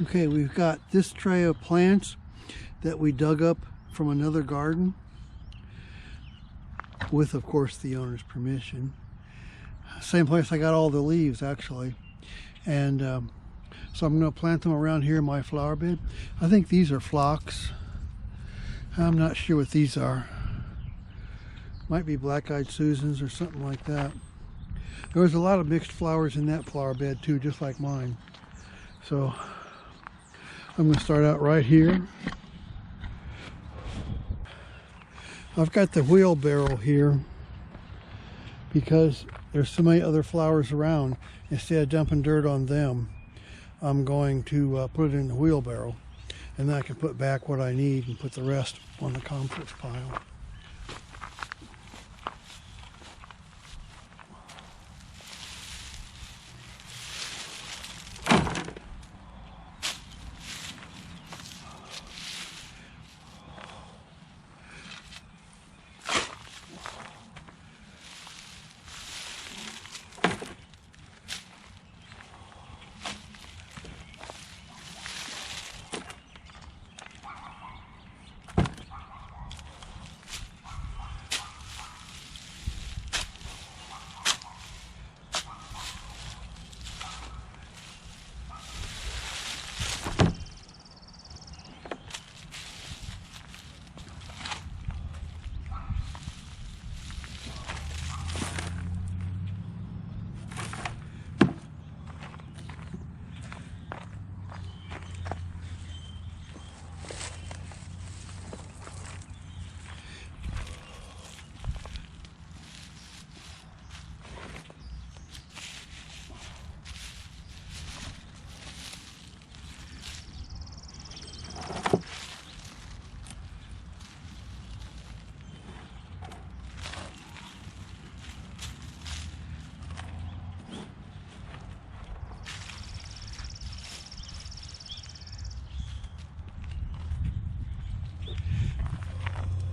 Okay, we've got this tray of plants that we dug up from another garden with, of course, the owner's permission. Same place I got all the leaves, actually. And so I'm going to plant them around here in my flower bed. I think these are phlox. I'm not sure what these are. Might be black-eyed Susans or something like that. There was a lot of mixed flowers in that flower bed too, just like mine. So I'm going to start out right here. I've got the wheelbarrow here because there's so many other flowers around. Instead of dumping dirt on them, I'm going to put it in the wheelbarrow, and then I can put back what I need and put the rest on the compost pile.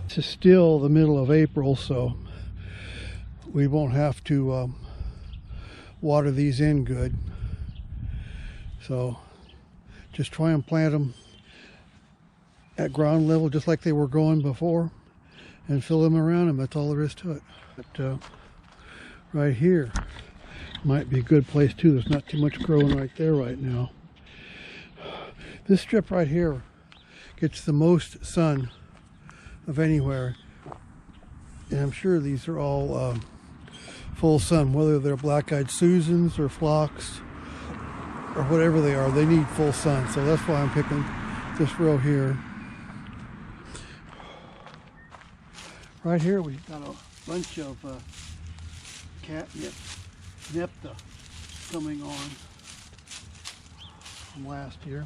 This is still the middle of April, so we won't have to water these in good. So just try and plant them at ground level just like they were going before and fill them around them. That's all there is to it. But right here might be a good place too. There's not too much growing right there right now. This strip right here gets the most sun of anywhere, and I'm sure these are all full sun, whether they're black-eyed Susans or phlox or whatever they are. They need full sun, so that's why I'm picking this row here. Right here we've got a bunch of catnip nepta coming on from last year.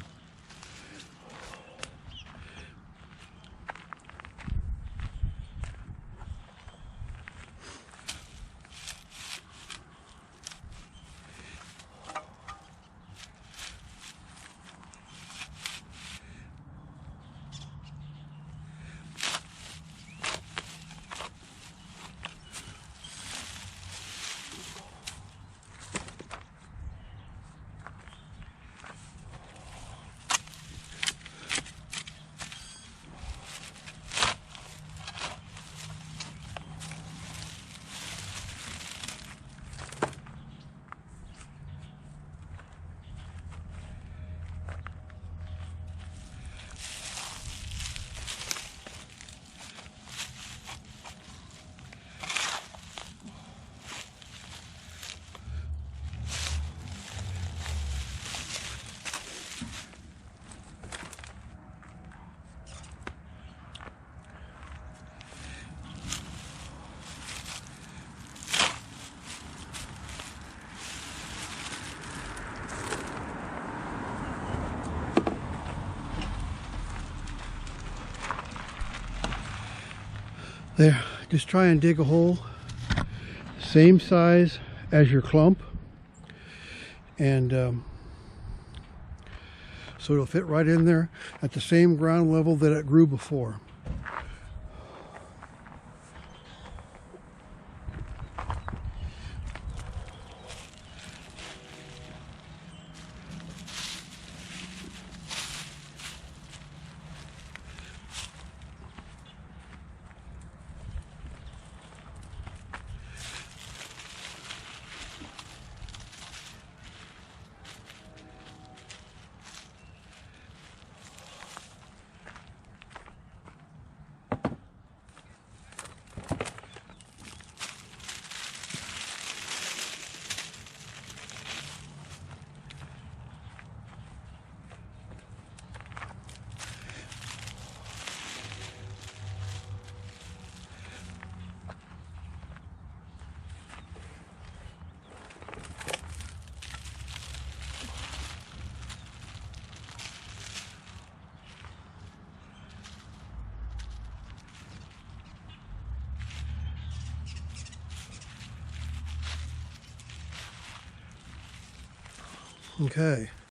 There, just try and dig a hole same size as your clump, and so it'll fit right in there at the same ground level that it grew before. Okay.